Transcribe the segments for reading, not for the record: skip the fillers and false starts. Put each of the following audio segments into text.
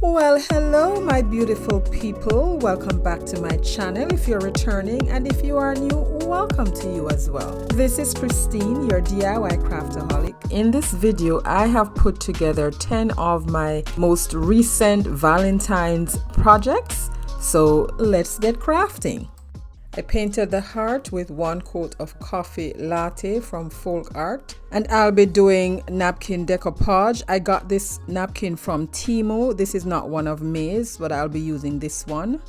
Well, hello my beautiful people, welcome back to my channel if you're returning, and if you are new, welcome to you as well. This is Christine, your DIY craftaholic. In this video I have put together 10 of my most recent Valentine's projects, so let's get crafting. I painted the heart with 1 coat of coffee latte from Folk Art, and I'll be doing napkin decoupage. I got this napkin from Timo. This is not one of May's, but I'll be using this one.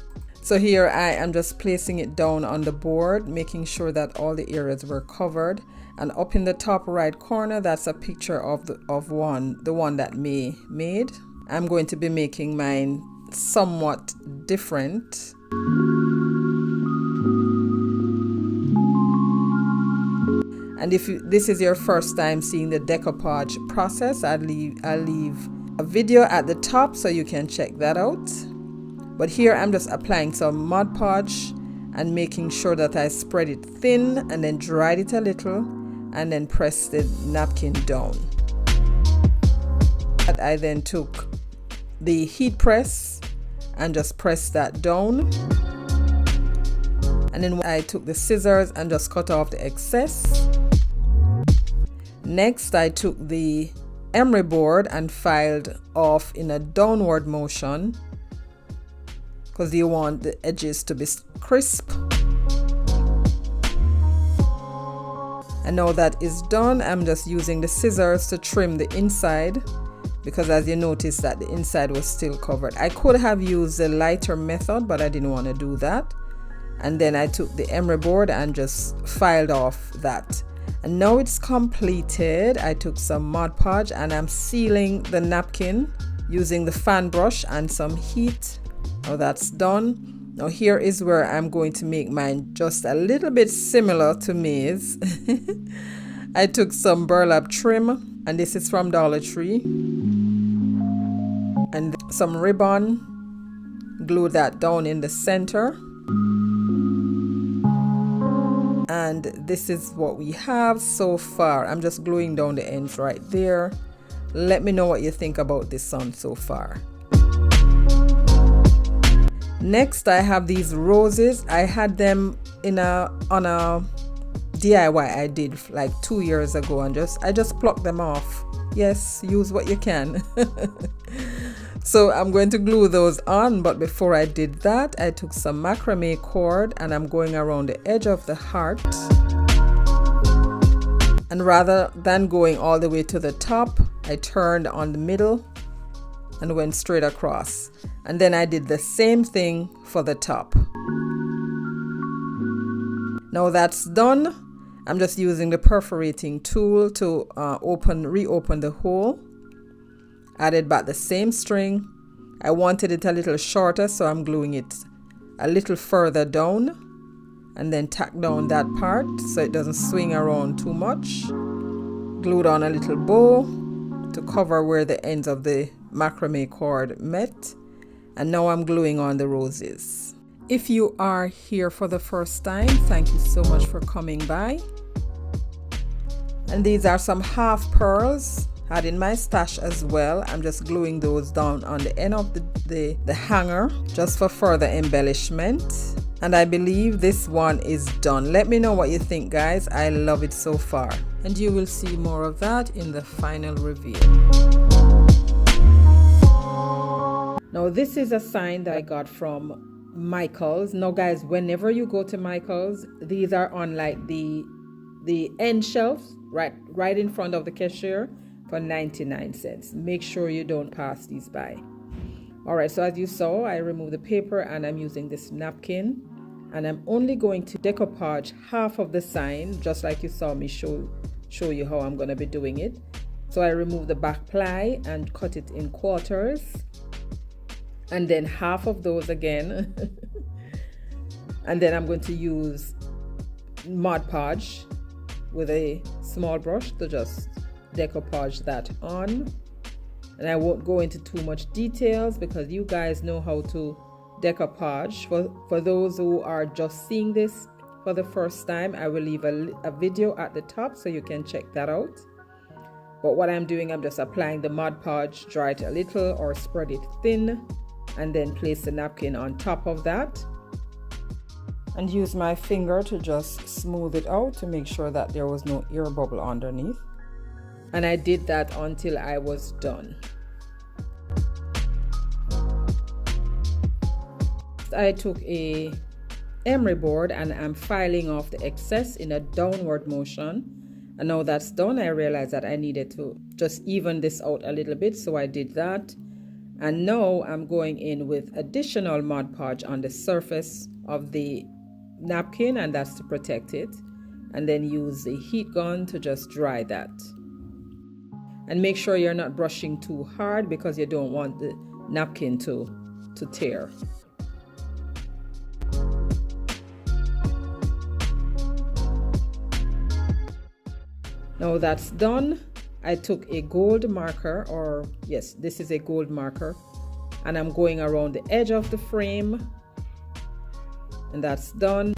So here I am just placing it down on the board, making sure that all the areas were covered. And up in the top right corner, that's a picture of the one that May made. I'm going to be making mine somewhat different. And if this is your first time seeing the decoupage process, I'll leave a video at the top so you can check that out. But here I'm just applying some Mod Podge and making sure that I spread it thin and then dried it a little and then press the napkin down. I then took the heat press and just pressed that down. And then I took the scissors and just cut off the excess. Next, I took the emery board and filed off in a downward motion because you want the edges to be crisp. And now that is done, I'm just using the scissors to trim the inside because as you notice that the inside was still covered. I could have used the lighter method, but I didn't want to do that. And then I took the emery board and just filed off that. And now it's completed. I took some Mod Podge and I'm sealing the napkin using the fan brush and some heat. Now that's done. Now here is where I'm going to make mine just a little bit similar to May's. I took some burlap trim, and this is from Dollar Tree, and some ribbon. Glue that down in the center. And this is what we have so far. I'm just gluing down the ends right there. Let me know what you think about this one so far. Next, I have these roses. I had them on a DIY I did like 2 years ago, and I just plucked them off. Yes, use what you can. So I'm going to glue those on, but before I did that, I took some macrame cord and I'm going around the edge of the heart. And rather than going all the way to the top, I turned on the middle and went straight across. And then I did the same thing for the top. Now that's done. I'm just using the perforating tool to reopen the hole. Added back the same string. I wanted it a little shorter, so I'm gluing it a little further down and then tack down that part so it doesn't swing around too much. Glued on a little bow to cover where the ends of the macrame cord met, and now I'm gluing on the roses. If you are here for the first time, thank you so much for coming by. And these are some half pearls. Had in my stash as well. I'm just gluing those down on the end of the hanger just for further embellishment. And I believe this one is done. Let me know what you think, guys. I love it so far. And you will see more of that in the final reveal. Now this is a sign that I got from Michael's. Now guys, whenever you go to Michael's, these are on like the end shelves, right in front of the cashier, for 99 cents. Make sure you don't pass these by. Alright, so as you saw, I removed the paper and I'm using this napkin, and I'm only going to decoupage half of the sign, just like you saw me show you how I'm going to be doing it. So I removed the back ply and cut it in quarters, and then half of those again. And then I'm going to use Mod Podge with a small brush to just decoupage that on. And I won't go into too much details because you guys know how to decoupage. For those who are just seeing this for the first time, I will leave a video at the top so you can check that out. But what I'm doing, I'm just applying the Mod Podge, dry it a little or spread it thin, and then place the napkin on top of that. And use my finger to just smooth it out to make sure that there was no air bubble underneath. And I did that until I was done. I took a emery board and I'm filing off the excess in a downward motion. And now that's done, I realized that I needed to just even this out a little bit, so I did that. And now I'm going in with additional Mod Podge on the surface of the napkin, and that's to protect it. And then use the heat gun to just dry that. And make sure you're not brushing too hard because you don't want the napkin to tear. Now that's done, I took a gold marker, or yes, this is a gold marker, and I'm going around the edge of the frame, and that's done.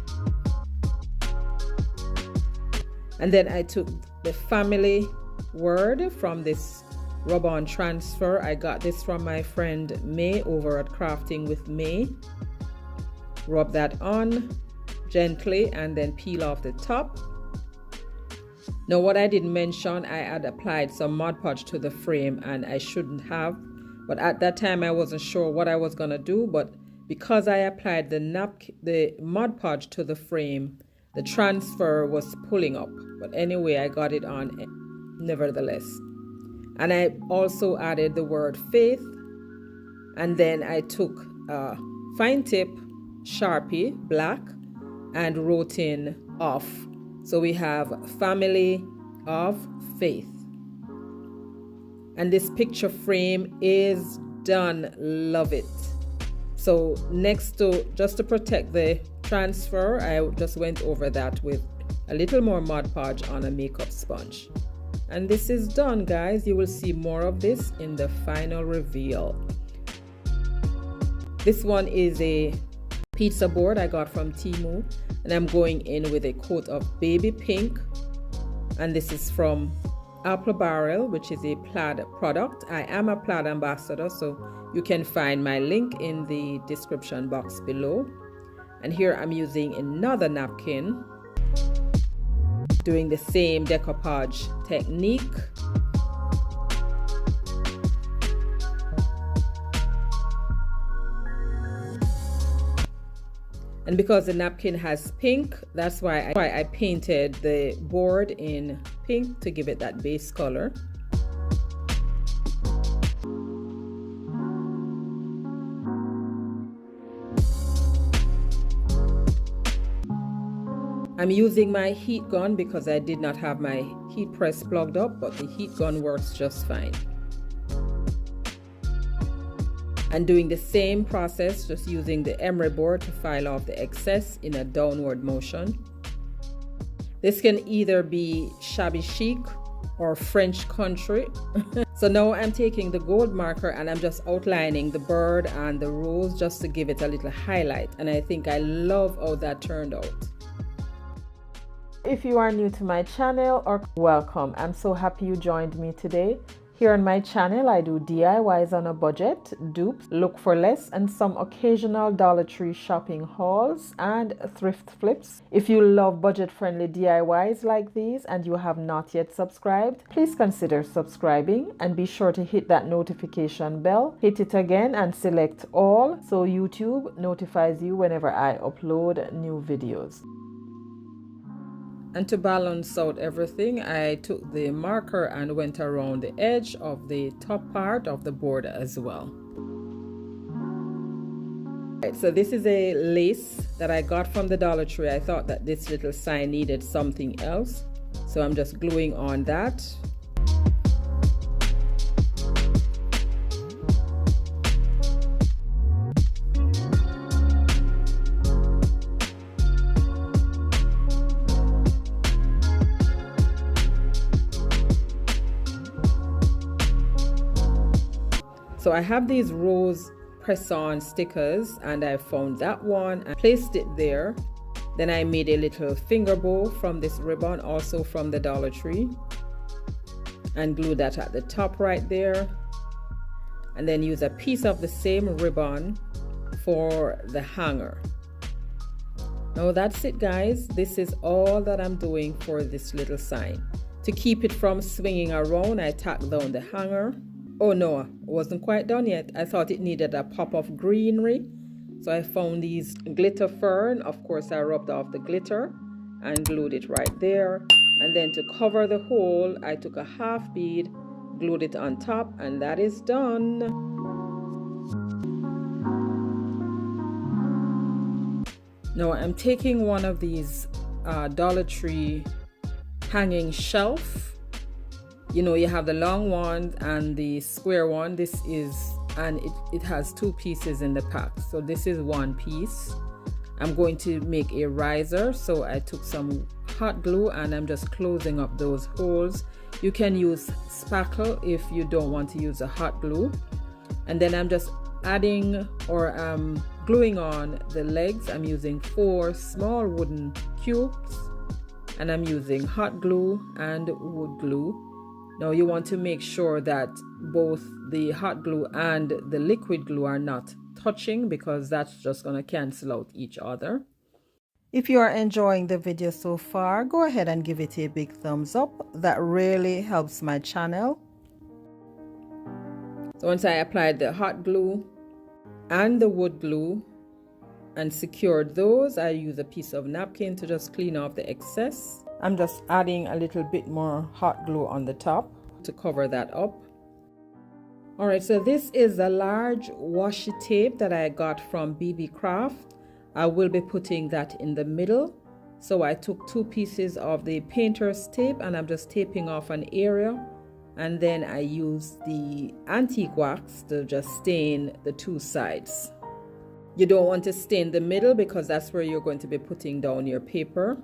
And then I took the family word from this rub-on transfer. I got this from my friend May over at Crafting with May. Rub that on gently and then peel off the top. Now what I didn't mention, I had applied some Mod Podge to the frame and I shouldn't have, but at that time I wasn't sure what I was gonna do, but because I applied the Mod Podge to the frame, the transfer was pulling up. But anyway, I got it on nevertheless. And I also added the word faith, and then I took a fine tip Sharpie black and wrote in off. So we have family of faith. And this picture frame is done. Love it. So next to, just to protect the transfer, I just went over that with a little more Mod Podge on a makeup sponge. And this is done, guys. You will see more of this in the final reveal. This one is a pizza board I got from Temu, and I'm going in with a coat of baby pink, and this is from Apple Barrel, which is a PLAID product. I am a PLAID ambassador, so you can find my link in the description box below. And here I'm using another napkin, doing the same decoupage technique. And because the napkin has pink, that's why I painted the board in pink to give it that base color. I'm using my heat gun because I did not have my heat press plugged up, but the heat gun works just fine. And doing the same process, just using the emery board to file off the excess in a downward motion. This can either be shabby chic or French country. So now I'm taking the gold marker and I'm just outlining the bird and the rose just to give it a little highlight. And I think I love how that turned out. If you are new to my channel, or welcome. I'm so happy you joined me today. Here on my channel, I do DIYs on a budget, dupes, look for less, and some occasional Dollar Tree shopping hauls and thrift flips. If you love budget-friendly DIYs like these and you have not yet subscribed, please consider subscribing and be sure to hit that notification bell. Hit it again and select all so YouTube notifies you whenever I upload new videos. And to balance out everything, I took the marker and went around the edge of the top part of the board as well. Right, so this is a lace that I got from the Dollar Tree. I thought that this little sign needed something else, so I'm just gluing on that. So I have these rose press-on stickers and I found that one and placed it there. Then I made a little finger bow from this ribbon, also from the Dollar Tree. and glue that at the top right there, and then use a piece of the same ribbon for the hanger. Now that's it, guys. This is all that I'm doing for this little sign. To keep it from swinging around, I tacked down the hanger. Oh no, it wasn't quite done yet. I thought it needed a pop of greenery, so I found these glitter fern. Of course, I rubbed off the glitter and glued it right there. And then to cover the hole, I took a half bead, glued it on top, and that is done. Now I'm taking one of these Dollar Tree hanging shelf. You know, you have the long one and the square one. This is, and it has two pieces in the pack. So this is one piece. I'm going to make a riser, so I took some hot glue and I'm just closing up those holes. You can use spackle if you don't want to use a hot glue. And then I'm just adding or gluing on the legs. I'm using 4 small wooden cubes, and I'm using hot glue and wood glue. Now you want to make sure that both the hot glue and the liquid glue are not touching, because that's just going to cancel out each other. If you are enjoying the video so far, go ahead and give it a big thumbs up. That really helps my channel. So once I applied the hot glue and the wood glue and secured those, I use a piece of napkin to just clean off the excess. I'm just adding a little bit more hot glue on the top to cover that up. Alright, so this is a large washi tape that I got from BB Craft. I will be putting that in the middle. So I took 2 pieces of the painter's tape and I'm just taping off an area. And then I use the antique wax to just stain the 2 sides. You don't want to stain the middle because that's where you're going to be putting down your paper.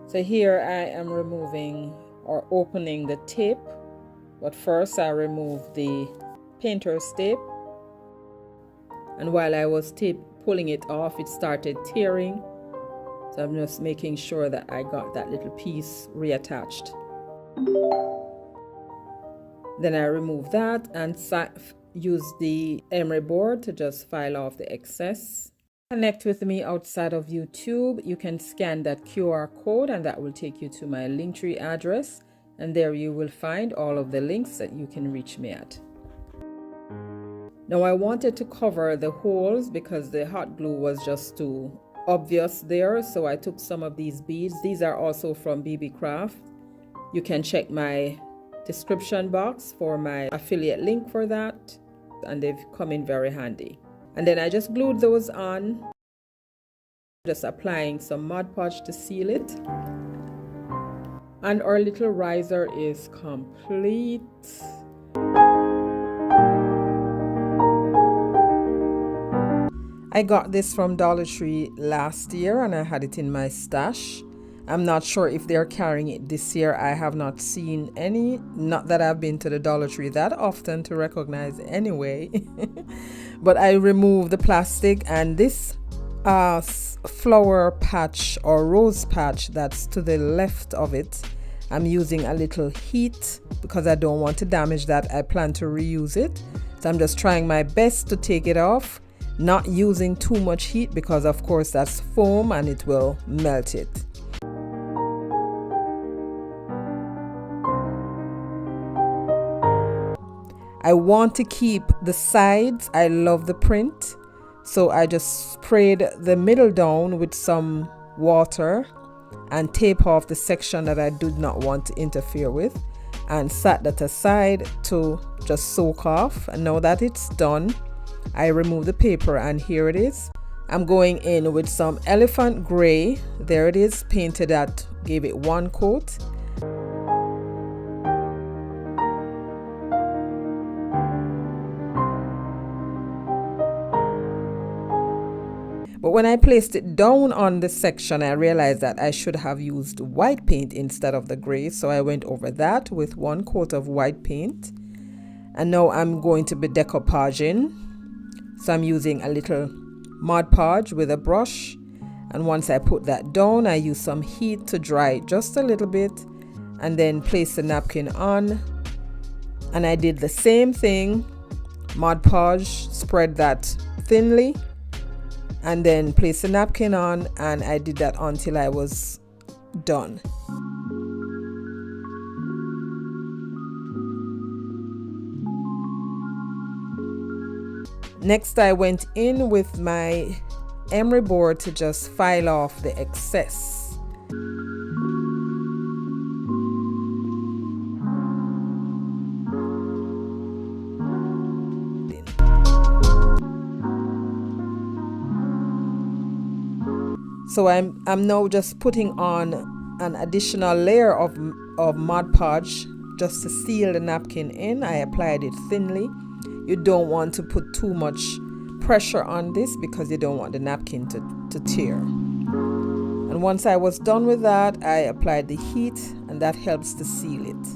So here I am removing or opening the tape, but first I remove the painter's tape, and while I was pulling it off, it started tearing, so I'm just making sure that I got that little piece reattached. Then I remove that and use the emery board to just file off the excess. Connect with me outside of YouTube. You can scan that QR code and that will take you to my Linktree address, and there you will find all of the links that you can reach me at. Now I wanted to cover the holes because the hot glue was just too obvious there, so I took some of these beads. These are also from BB Craft. You can check my description box for my affiliate link for that, and they've come in very handy. And then I just glued those on, just applying some Mod Podge to seal it. And our little riser is complete. I got this from Dollar Tree last year and I had it in my stash. I'm not sure if they're carrying it this year. I have not seen any. Not that I've been to the Dollar Tree that often to recognize anyway. But I removed the plastic, and this flower patch or rose patch that's to the left of it, I'm using a little heat because I don't want to damage that. I plan to reuse it. So I'm just trying my best to take it off, not using too much heat because of course that's foam and it will melt it. I want to keep the sides. I love the print, so I just sprayed the middle down with some water and tape off the section that I did not want to interfere with, and set that aside to just soak off. And now that it's done, I remove the paper and here it is. I'm going in with some elephant gray. There it is, painted that, gave it 1 coat. But when I placed it down on the section, I realized that I should have used white paint instead of the gray. So I went over that with 1 coat of white paint. And now I'm going to be decoupaging So I'm using a little Mod Podge with a brush, and once I put that down, I use some heat to dry it just a little bit, and then place the napkin on. And I did the same thing, Mod Podge, spread that thinly, and then place the napkin on, and I did that until I was done. Next, I went in with my emery board to just file off the excess. So I'm now just putting on an additional layer of Mod Podge just to seal the napkin in. I applied it thinly. You don't want to put too much pressure on this because you don't want the napkin to tear. And once I was done with that, I applied the heat, and that helps to seal it.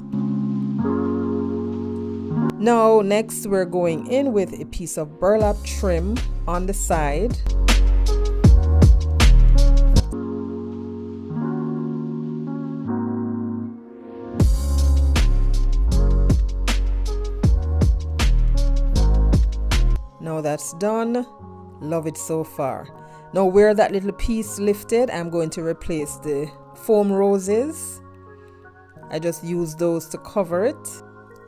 Now next we're going in with a piece of burlap trim on the side. Now that's done. Love it so far. Now where that little piece lifted, I'm going to replace the foam roses. I just use those to cover it,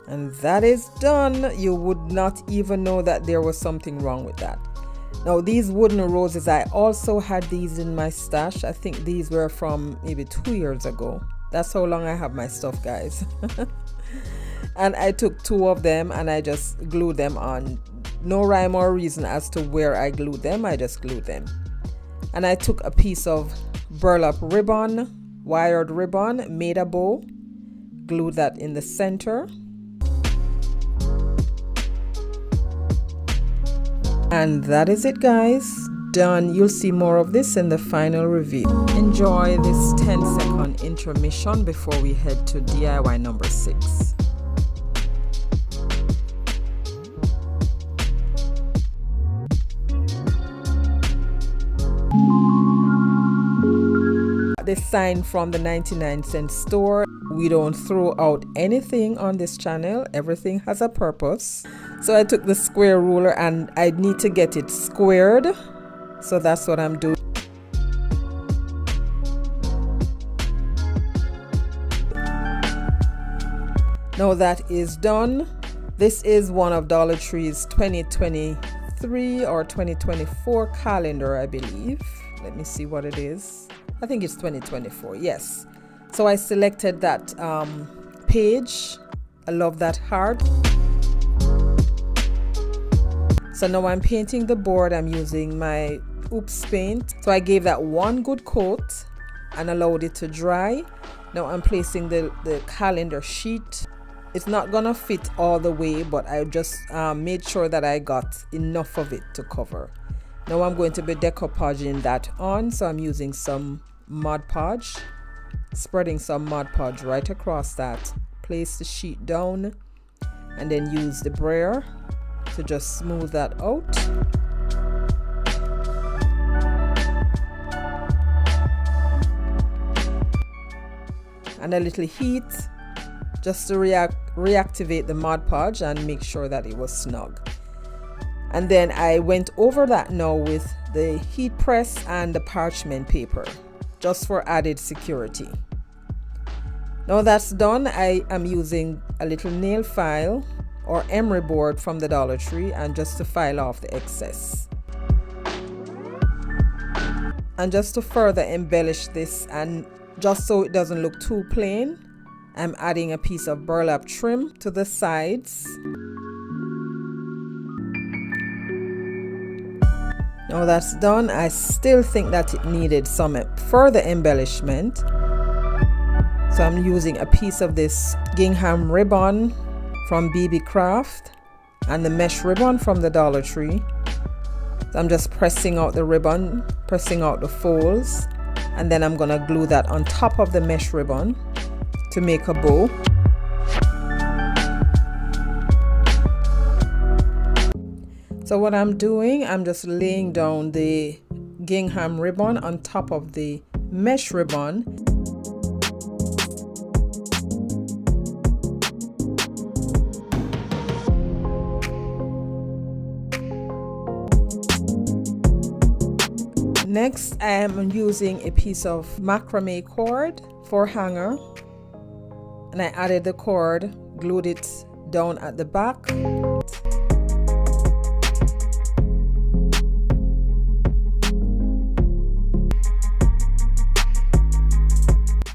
and that is done. You would not even know that there was something wrong with that. Now these wooden roses, I also had these in my stash. I think these were from maybe 2 years ago. That's how long I have my stuff, guys. And I took 2 of them and I just glued them on. No rhyme or reason as to where I glued them, I just glued them. And I took a piece of burlap ribbon, wired ribbon, made a bow, glued that in the center. And that is it, guys. Done. You'll see more of this in the final review. Enjoy this 10-second intermission before we head to DIY number 6. This sign from the 99-cent store. We don't throw out anything on this channel. Everything has a purpose. So I took the square ruler and I need to get it squared. So that's what I'm doing. Now that is done. This is one of Dollar Tree's 2023 or 2024 calendar, I believe. Let me see what it is. I think it's 2024, yes. So I selected that page. I love that heart. So now I'm painting the board. I'm using my Oops paint. So I gave that one good coat and allowed it to dry. Now I'm placing the calendar sheet. It's not gonna fit all the way, but I just made sure that I got enough of it to cover. Now I'm going to be decoupaging that on. So I'm using some Mod Podge, spreading some Mod Podge right across that. Place the sheet down and then use the brayer to just smooth that out. And a little heat just to reactivate the Mod Podge and make sure that it was snug. And then I went over that now with the heat press and the parchment paper, just for added security. Now that's done, I am using a little nail file or emery board from the Dollar Tree, and just to file off the excess. And just to further embellish this, and just so it doesn't look too plain, I'm adding a piece of burlap trim to the sides. Now that's done. I still think that it needed some further embellishment. So I'm using a piece of this gingham ribbon from BB Craft and the mesh ribbon from the Dollar Tree. So I'm just pressing out the ribbon, pressing out the folds, and then I'm gonna glue that on top of the mesh ribbon to make a bow. So So what I'm doing, I'm just laying down the gingham ribbon on top of the mesh ribbon. Next, I am using a piece of macrame cord for hanger, and I added the cord, glued it down at the back.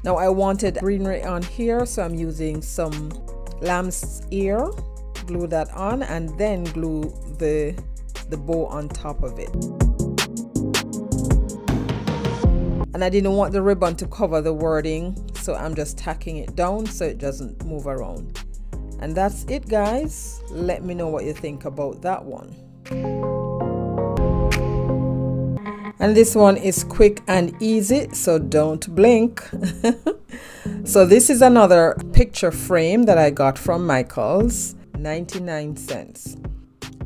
Now I wanted greenery on here, so I'm using some lamb's ear, glue that on, and then glue the bow on top of it. And I didn't want the ribbon to cover the wording, so I'm just tacking it down so it doesn't move around. And that's it, guys. Let me know what you think about that one. And this one is quick and easy, so don't blink. So this is another picture frame that I got from Michael's, 99 cents.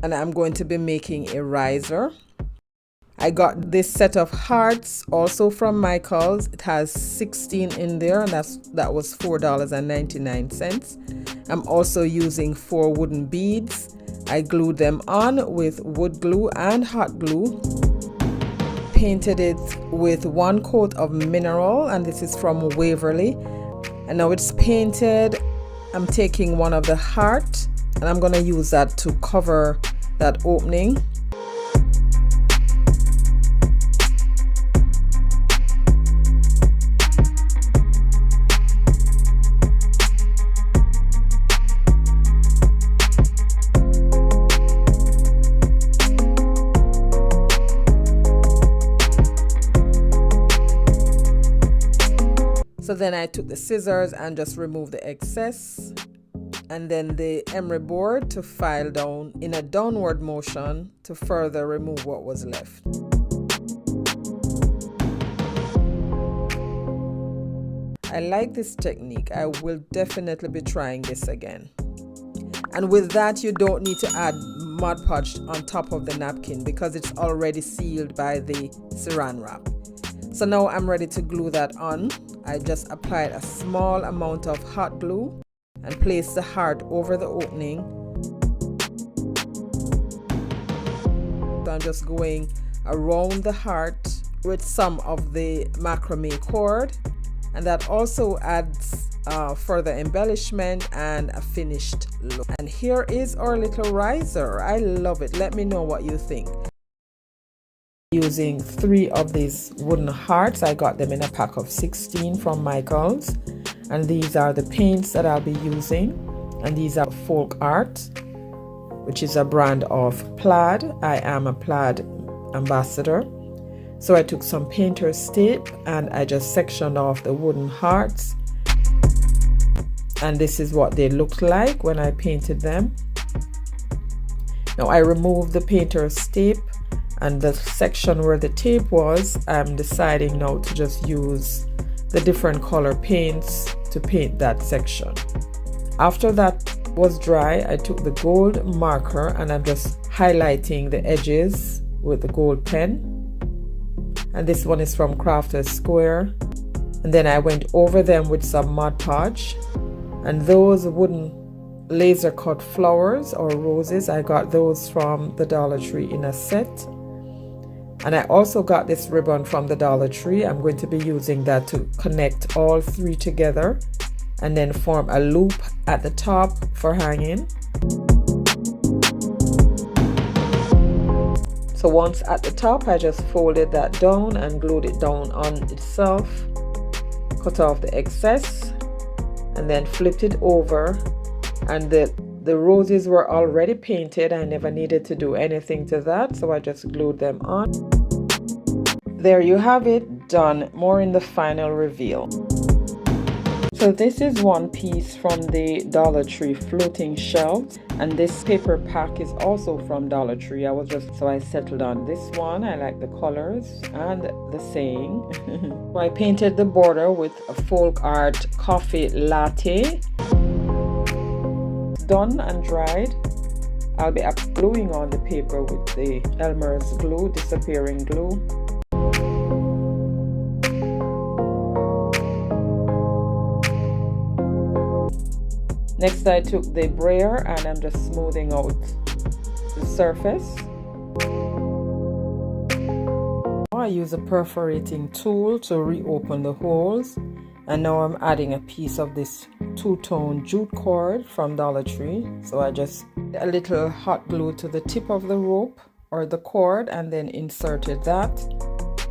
And I'm going to be making a riser. I got this set of hearts also from Michael's. It has 16 in there, and that was $4.99. I'm also using 4 wooden beads. I glued them on with wood glue and hot glue. Painted it with 1 coat of mineral, and this is from Waverly. And now it's painted. I'm taking one of the heart, and I'm going to use that to cover that opening. So then I took the scissors and just removed the excess, and then the emery board to file down in a downward motion to further remove what was left. I like this technique. I will definitely be trying this again. And with that, you don't need to add Mod Podge on top of the napkin because it's already sealed by the Saran wrap. So now I'm ready to glue that on. I just applied a small amount of hot glue and placed the heart over the opening. So I'm just going around the heart with some of the macrame cord, and that also adds further embellishment and a finished look. And here is our little riser. I love it. Let me know what you think. Using 3 of these wooden hearts. I got them in a pack of 16 from Michael's, and these are the paints that I'll be using. And these are Folk Art, which is a brand of PLAID. I am a PLAID ambassador. So I took some painter's tape and I just sectioned off the wooden hearts, and this is what they looked like when I painted them. Now I removed the painter's tape, and the section where the tape was, I'm deciding now to just use the different color paints to paint that section. After that was dry, I took the gold marker and I'm just highlighting the edges with the gold pen. And this one is from Crafter's Square. And then I went over them with some Mod Podge. And those wooden laser cut flowers or roses, I got those from the Dollar Tree in a set. And I also got this ribbon from the Dollar Tree. I'm going to be using that to connect all 3 together and then form a loop at the top for hanging. So once at the top, I just folded that down and glued it down on itself, cut off the excess, and then flipped it over. And the roses were already painted. I never needed to do anything to that, so I just glued them on. There you have it, done. More in the final reveal. So this is one piece from the Dollar Tree floating shelf, and this paper pack is also from Dollar Tree. So I settled on this one. I like the colors and the saying. So I painted the border with a Folk Art coffee latte. Done and dried. I'll be gluing on the paper with the Elmer's glue, disappearing glue. Next, I took the brayer and I'm just smoothing out the surface. I use a perforating tool to reopen the holes, and now I'm adding a piece of this two-tone jute cord from Dollar Tree. So I just a little hot glue to the tip of the rope or the cord and then inserted that,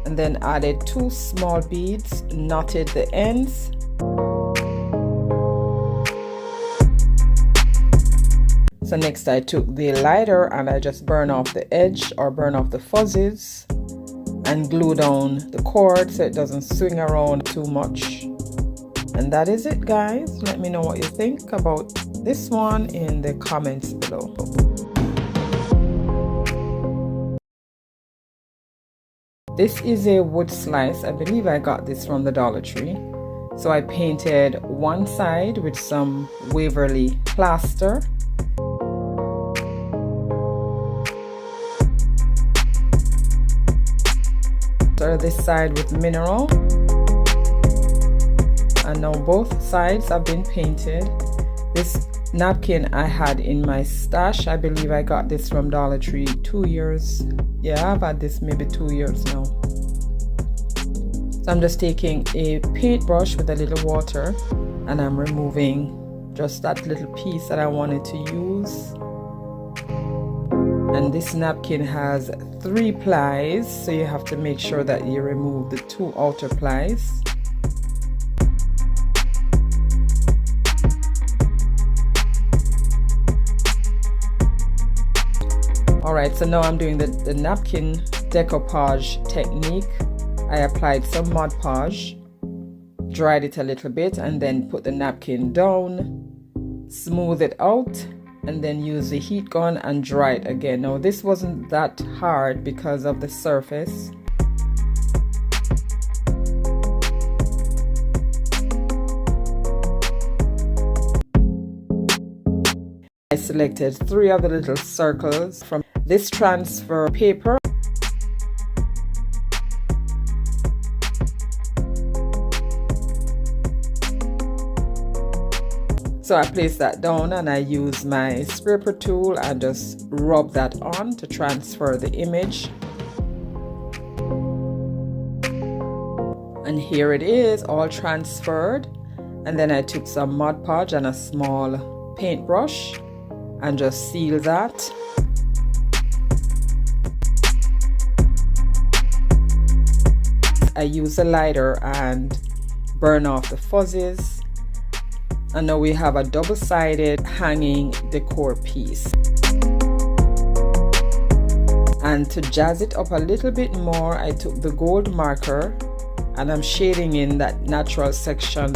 and then added 2 small beads, knotted the ends. So next I took the lighter and I just burn off the edge or burn off the fuzzes and glue down the cord so it doesn't swing around too much. And that is it, guys. Let me know what you think about this one in the comments below. This is a wood slice. I believe I got this from the Dollar Tree. So I painted one side with some Waverly plaster. This side with mineral, and now both sides have been painted. This napkin I had in my stash. I believe I got this from Dollar Tree 2 years. Yeah, I've had this maybe 2 years now. So I'm just taking a paintbrush with a little water and I'm removing just that little piece that I wanted to use. And this napkin has 3 plies, so you have to make sure that you remove the 2 outer plies. Alright, so now I'm doing the napkin decoupage technique. I applied some Mod Podge, dried it a little bit, and then put the napkin down, smooth it out, and then use the heat gun and dry it again. Now this wasn't that hard because of the surface. I selected 3 of the little circles from this transfer paper. So I place that down and I use my scraper tool and just rub that on to transfer the image. And here it is, all transferred. And then I took some Mod Podge and a small paintbrush and just seal that. I use a lighter and burn off the fuzzes. And now we have a double-sided hanging decor piece. And to jazz it up a little bit more, I took the gold marker and I'm shading in that natural section.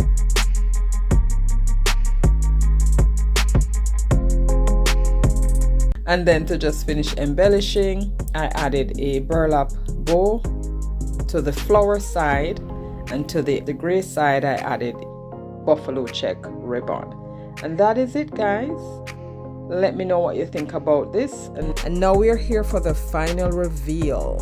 And then to just finish embellishing, I added a burlap bow to the flower side, and to the gray side I added buffalo check ribbon. And that is it, guys. Let me know what you think about this. And now we're here for the final reveal.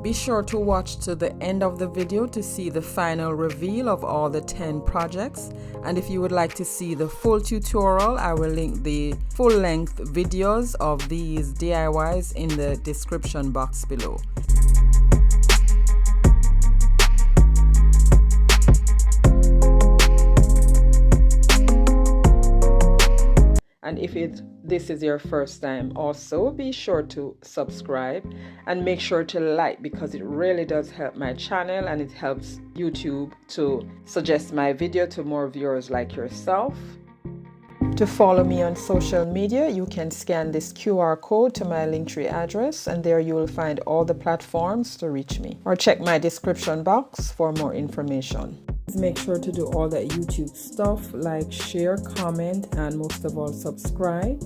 Be sure to watch to the end of the video to see the final reveal of all the 10 projects. And if you would like to see the full tutorial, I will link the full-length videos of these DIYs in the description box below. And if this is your first time also, be sure to subscribe and make sure to like, because it really does help my channel and it helps YouTube to suggest my video to more viewers like yourself. To follow me on social media, you can scan this QR code to my Linktree address, and there you will find all the platforms to reach me. Or check my description box for more information. Make sure to do all that YouTube stuff, like, share, comment, and most of all, subscribe.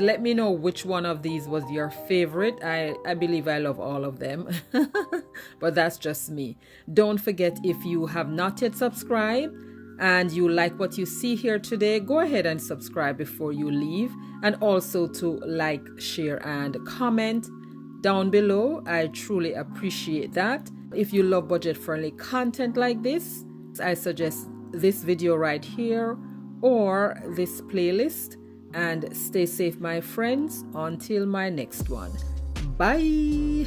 let me know which one of these was your favorite. I believe I love all of them, but that's just me. Don't forget, if you have not yet subscribed and you like what you see here today, go ahead and subscribe before you leave, and also to like, share, and comment down below. I truly appreciate that. If you love budget-friendly content like this, I suggest this video right here or this playlist. And stay safe, my friends, until my next one. Bye.